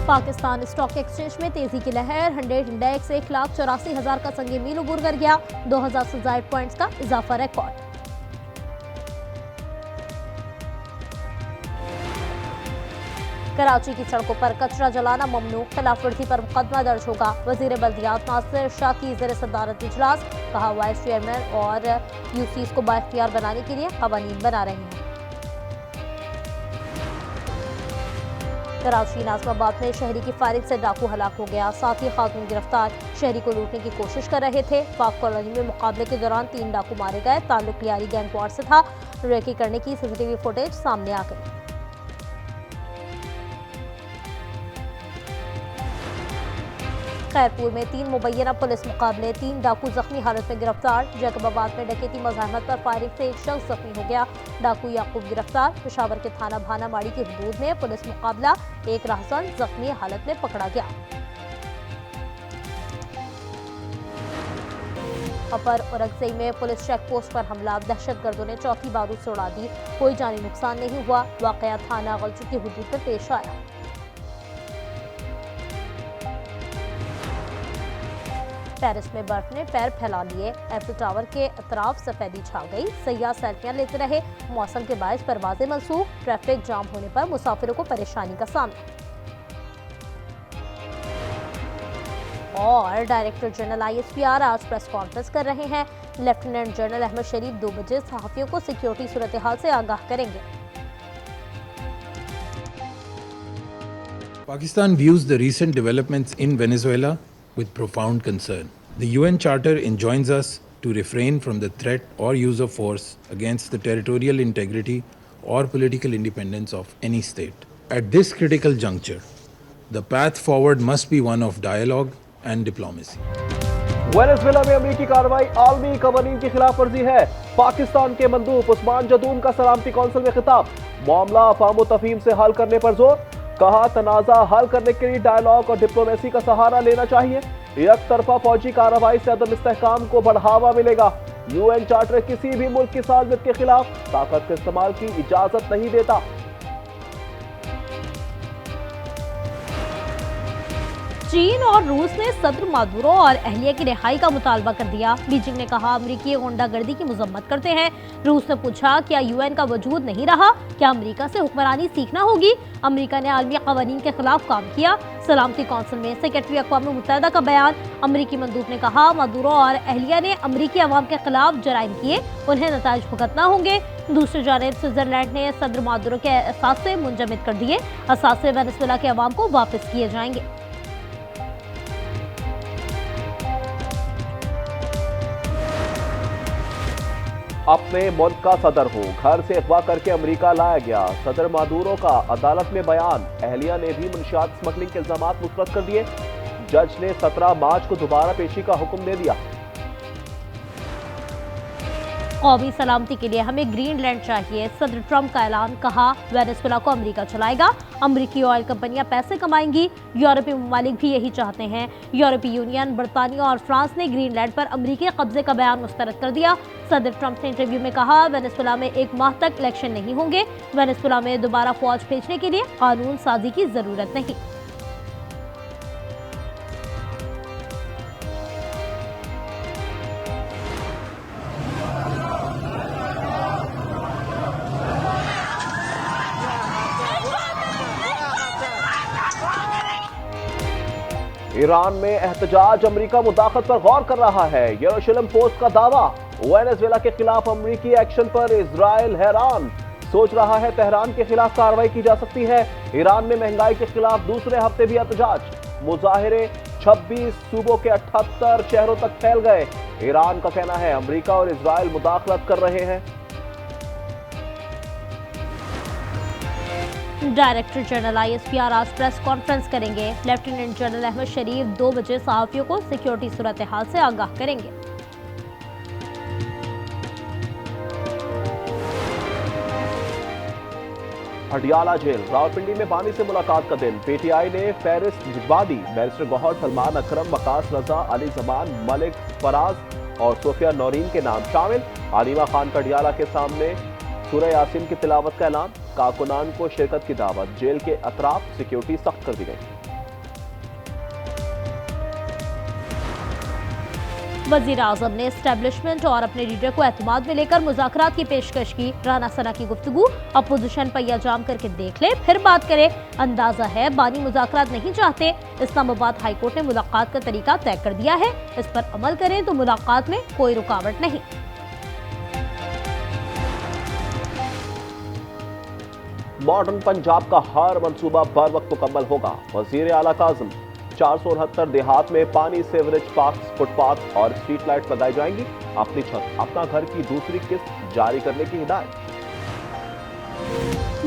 Pakistan stock exchange में तेजी की लहर। 100 इंडेक्स 1,84,000 का संग मील उबूर कर गया। 2,000 से ज्यादा पॉइंट्स का इजाफा रिकॉर्ड। कराची की सड़कों पर कचरा जलाना ममनू, खिलाफवर्जी पर मुकदमा दर्ज होगा। वजीर बल्दियात नासिर शाह की ज़ेर सदारत इजलास। कहा वाइस चेयरमैन और यूसीज को बाइख्तियार बनाने के लिए कवानीन बना रहे हैं। कराची नाजमाबाद में शहरी की फायरिंग से डाकू हलाक हो गया। साथी खातून गिरफ्तार। शहरी को लूटने की कोशिश कर रहे थे। पाक कॉलोनी में मुकाबले के दौरान 3 डाकू मारे गए। ताल्लुक लियारी गैंगवार से था। रेकी करने की सीसीटीवी फुटेज सामने आ गई। खैरपुर में 3 मुबैना पुलिस मुकाबले। 3 डाकू जख्मी हालत में गिरफ्तार। जैकबाबाद में डकैती मज़ाहमत पर फायरिंग से एक शख्स जख्मी हो गया। डाकू याकूब गिरफ्तार। पेशावर के थाना भानामाड़ी की हदूद में पुलिस मुकाबला। एक राहसन जख्मी हालत में पकड़ा गया। अपर औरंगजेब में पुलिस चेक पोस्ट पर हमला। दहशतगर्दों ने चौकी बारूद से उड़ा दी। कोई जानी नुकसान नहीं हुआ। वाकया थाना गलचू की हदूद में पेश आया। पेरिस में बर्फ ने पैर फैला लिए। एफिल टावर के अतराफ सफेदी छा गई। सयाह सेल्फियां लेते रहे। मौसम के बायस परवाजें मनसूख। ट्रैफिक जाम होने पर मुसाफिरों को परेशानी का सामना। और डायरेक्टर जनरल ISPR आज प्रेस कॉन्फ्रेंस कर रहे हैं। लेफ्टिनेंट जनरल अहमद शरीफ 2 बजे सहाफियों को सिक्योरिटी सूरत हाल से आगाह करेंगे। Pakistan views the recent developments in Venezuela with profound concern. The UN Charter enjoins us to refrain from the threat or use of force against the territorial integrity or political independence of any state. At this critical juncture, the path forward must be one of dialogue and diplomacy. Venezuela में अमेरिकी कार्रवाई आलमी कवानीन की खिलाफ वर्जी है। पाकिस्तान के मंदूब उस्मान जदून का सलामती कौंसिल में खिताब। मामला अफाम तफहीम से हल करने पर जोर। कहा तनाज़ा हल करने के लिए डायलॉग और डिप्लोमेसी का सहारा लेना चाहिए। एक तरफा फौजी कार्रवाई से अदम इस्तेहकाम को बढ़ावा मिलेगा। UN चार्टर किसी भी मुल्क की सालमियत के खिलाफ ताकत के इस्तेमाल की इजाजत नहीं देता। चीन और रूस ने सदर मादुरो और अहलिया की रिहाई का मुतालबा कर दिया। बीजिंग ने कहा अमरीकी गुंडागर्दी की मजम्मत करते हैं। रूस ने पूछा क्या UN का वजूद नहीं रहा, क्या अमरीका से हुक्मरानी सीखना होगी। अमरीका ने आलमी कवानीन के खिलाफ काम किया। सलामती कौंसिल में सेक्रेटरी अक़वाम मुत्तहिदा का बयान। अमरीकी मंदूब ने कहा मादुरो और अहलिया ने अमरीकी अवाम के खिलाफ जराइम किए, उन्हें नताइज भुगतना होंगे। दूसरी जानिब स्विट्जरलैंड ने सदर मादुरो के असासे मुंजमद कर दिए। असासे वेनेजुएला के अवाम को वापस किए जाएंगे। अपने मुल्क का सदर हो, घर से अगवा करके अमेरिका लाया गया। सदर मादुरो का अदालत में बयान। अहलिया ने भी मुनशियात स्मगलिंग के इल्जामात मुस्तरद कर दिए। जज ने 17 मार्च को दोबारा पेशी का हुक्म दे दिया। कौमी सलामती के लिए हमें ग्रीनलैंड चाहिए, सदर ट्रंप का ऐलान। कहा वेनेजुएला को अमेरिका चलाएगा। अमेरिकी ऑयल कंपनियां पैसे कमाएंगी। यूरोपीय ममालिक भी यही चाहते हैं। यूरोपीय यूनियन, बरतानिया और फ्रांस ने ग्रीनलैंड पर अमेरिकी कब्जे का बयान मुस्तरद कर दिया। सदर ट्रंप ने इंटरव्यू में कहा वेनेजुएला में 1 माह तक इलेक्शन नहीं होंगे। वेनेजुएला में दोबारा फौज भेजने के लिए कानून साजी की जरूरत नहीं। ईरान में एहतजाज। अमेरिका मुदाखलत पर गौर कर रहा है। यरूशलेम पोस्ट का दावा। वेनेजुएला के खिलाफ अमेरिकी एक्शन पर इजराइल हैरान। सोच रहा है तेहरान के खिलाफ कार्रवाई की जा सकती है। ईरान में महंगाई के खिलाफ दूसरे हफ्ते भी एहतजाज। मुजाहिरे 26 सूबों के 78 शहरों तक फैल गए। ईरान का कहना है अमेरिका और इजराइल मुदाखलत कर रहे हैं। डायरेक्टर जनरल ISPR आज प्रेस कॉन्फ्रेंस करेंगे। लेफ्टिनेंट जनरल अहमद शरीफ 2 बजे सहाफियों को सिक्योरिटी सूरत हाल से आगाह करेंगे। अडियाला जेल। रावलपिंडी में बानी से मुलाकात का दिन। PTI ने फहरिस्त भिजवा दी। बैरिस्टर गौहर, सलमान अकरम, वकास रजा, अली जमान, मलिक फराज और सोफिया नौरीन के नाम शामिल। आलिमा खान का अडियाला के सामने सूरह यासीन की तिलावत का ऐलान। कारकुनान को शिरकत की दावत। जेल के अतराफ सिक्योरिटी सख्त कर दी गई। वजीर आजम ने एस्टेब्लिशमेंट और अपने लीडर को एतमाद में लेकर मुज़ाकरात की पेशकश की। राना सना की गुफ्तगू, अपोजिशन पहिया जाम करके देख ले फिर बात करे। अंदाजा है बानी मुज़ाकरात नहीं चाहते। इस्लामाबाद हाई कोर्ट ने मुलाकात का तरीका तय कर दिया है, इस पर अमल करें तो मुलाकात में कोई रुकावट नहीं। मॉडर्न पंजाब का हर मंसूबा बर वक्त मुकम्मल होगा। वजीर आला काज़िम, 469 देहात में पानी, सीवरेज, पार्क्स, फुटपाथ और स्ट्रीट लाइट लगाई जाएंगी। अपनी छत अपना घर की दूसरी किस्त जारी करने की हिदायत।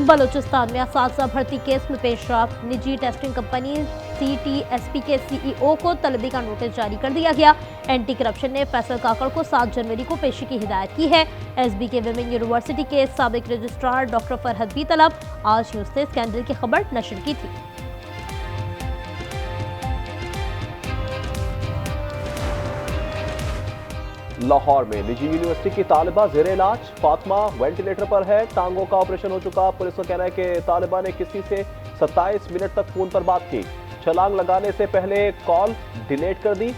बलूचिस्तान में असातिज़ा भर्ती केस में पेशरफ, निजी टेस्टिंग कंपनी CTSP के CEO को तलबी का नोटिस जारी कर दिया गया। एंटी करप्शन ने फैसल काकड़ को 7 जनवरी को पेशी की हिदायत की है। SB के विमेन यूनिवर्सिटी के साबिक रजिस्ट्रार डॉक्टर फरहद भी तलब। आज न्यूज़ ने स्कैंडल की खबर नशर की थी। लाहौर में निजी यूनिवर्सिटी की तालिबा जेर इलाज, फातिमा वेंटिलेटर पर है। टांगों का ऑपरेशन हो चुका। पुलिस का कहना है कि तालिबा ने किसी से 27 मिनट तक फोन पर बात की। छलांग लगाने से पहले कॉल डिलीट कर दी।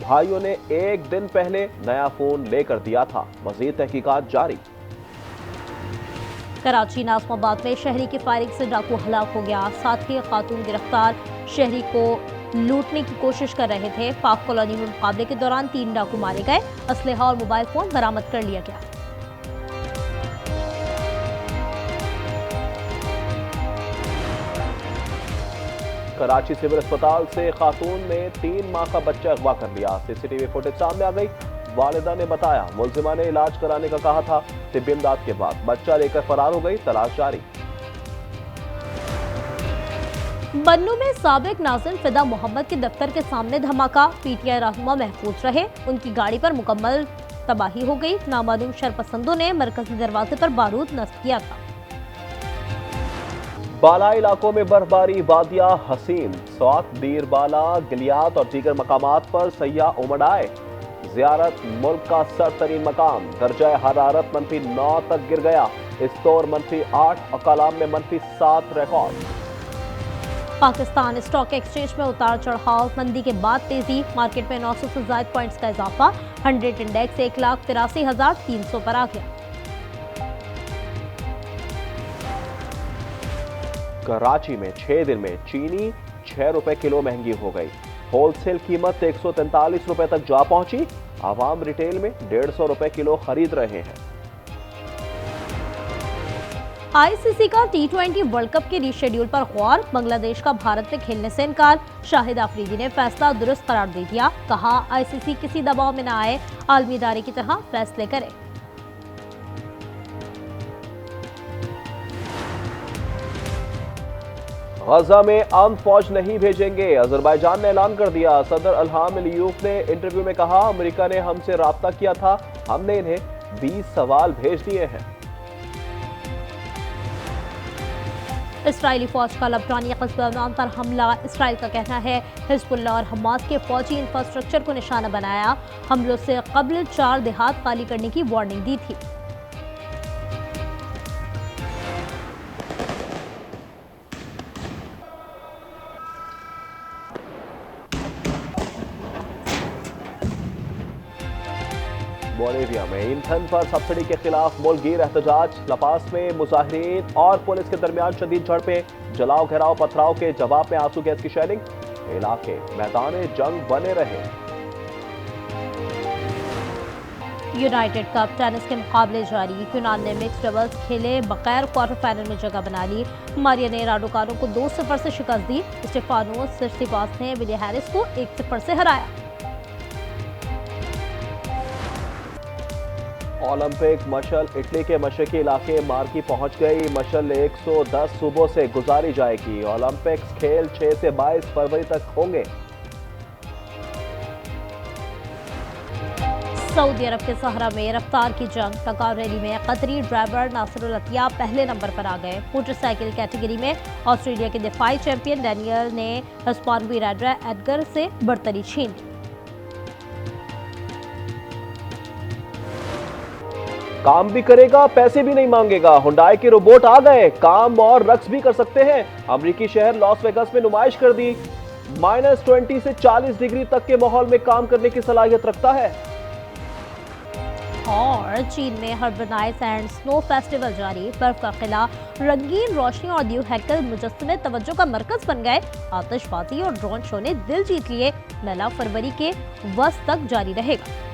भाइयों ने एक दिन पहले नया फोन लेकर दिया था। मजीद तहकीकात जारी। कराची नाज़िमाबाद में शहरी की फायरिंग से डाकू हलाक हो गया। साथ ही खातून गिरफ्तार, शहरी को लूटने की कोशिश कर रहे थे। पाक कॉलोनी में मुकाबले के दौरान 3 डाकू मारे गए। असलहा और मोबाइल फोन बरामद कर लिया गया। कराची सिविल अस्पताल से खातून ने 3 माह का बच्चा अगवा कर लिया। CCTV फुटेज सामने आ गई। वालिदा ने बताया मुलजिमा ने इलाज कराने का कहा था। तिब्बी इमदाद के बाद बच्चा लेकर फरार हो गई। तलाश जारी। बन्नू में साबिक नाज़िम फिदा मोहम्मद के दफ्तर के सामने धमाका। PTI रहनुमा महफूज रहे, उनकी गाड़ी पर मुकम्मल तबाही हो गई। नामालूम शरपसंदों ने मरकजी दरवाजे पर बारूद नस्ब किया था। बाला इलाकों में बर्फबारी, वादिया हसीन, स्वात, दीरबाला, गिलियात और दीगर मकामात पर सयाह उमड़ आए। जियारत मुल्क का सरतरीन मकाम, दर्जा हरारत -9 तक गिर गया। इस्तौर -8 और कलाम में -7 रिकॉर्ड। पाकिस्तान स्टॉक एक्सचेंज में उतार चढ़ाव, मंदी के बाद तेजी। मार्केट में 900 से ज्यादा पॉइंट्स का इजाफा। 100 इंडेक्स 1,83,300 पर आ गया। कराची में 6 दिन में चीनी 6 रुपए किलो महंगी हो गई। होलसेल कीमत 143 रुपए तक जा पहुंची। आवाम रिटेल में 150 रुपए किलो खरीद रहे हैं। ICC का T20 वर्ल्ड कप के रीशेड्यूल पर गौर। बांग्लादेश का भारत में खेलने से इनकार। शाहिद आफरीदी ने फैसला दुरुस्त करार दे दिया। कहा ICC किसी दबाव में न आए, आलमी इदारे की तरह फैसले करे। गजा में आर्म्ड फौज नहीं भेजेंगे, अजरबैजान ने ऐलान कर दिया। सदर इल्हाम अलीयूफ ने इंटरव्यू में कहा अमेरिका ने हमसे राब्ता किया था, हमने इन्हें 20 सवाल भेज दिए हैं। इसराइली फौज का लबनानी कस्बा पर हमला। इसराइल का कहना है हिजबुल्लाह और हमास के फौजी इंफ्रास्ट्रक्चर को निशाना बनाया। हमलों से कबल 4 देहात खाली करने की वार्निंग दी थी। बोलिविया में ईंधन पर सब्सिडी के खिलाफ मुल्कगीर एहतजाज। लपास में मुजाहिरीन और पुलिस के दरमियान शदीद झड़पें। जलाओ घेराव पथराव के जवाब में आंसू गैस की शेलिंग। इलाके मैदान जंग बने रहे। यूनाइटेड कप टेनिस के मुकाबले जारी। यूनान ने मिक्स डबल्स खेले, बगैर क्वार्टर फाइनल में जगह बना ली। मारिया ने राडुकानो को 2-0 से शिकस्त दी। स्टेफानोस सिट्सिपास ने विली हैरिस को 1-0 से हराया। ओलंपिक मशल इटली के मशरकी इलाके मार्की पहुंच गई। मशल 110 सूबों से गुजारी जाएगी। ओलंपिक्स खेल 6 से 22 फरवरी तक होंगे। सऊदी अरब के सहरा में रफ्तार की जंग। टकार रैली में कतरी ड्राइवर नासिरुल अतिया पहले नंबर पर आ गए। मोटरसाइकिल कैटेगरी में ऑस्ट्रेलिया के दिफाई चैंपियन डैनियल ने हिस्पानवी राइडर एडगर से बर्तरी छीन ली। काम भी करेगा, पैसे भी नहीं मांगेगा। हुंडई के रोबोट आ गए, काम और रक्स भी कर सकते हैं। अमेरिकी शहर लॉस वेगास में नुमाइश कर दी। -20 से 40 डिग्री तक के माहौल में काम करने की सलाहियत रखता है। और चीन में हर्बनाइज एंड स्नो फेस्टिवल जारी। बर्फ का किला, रंगीन रोशनी और ड्यू हैकल मुजस्समे तवज्जो का मरकज बन गए। आतिशबाजी और ड्रोन शो ने दिल जीत लिए। मेला फरवरी के वस्त तक जारी रहेगा।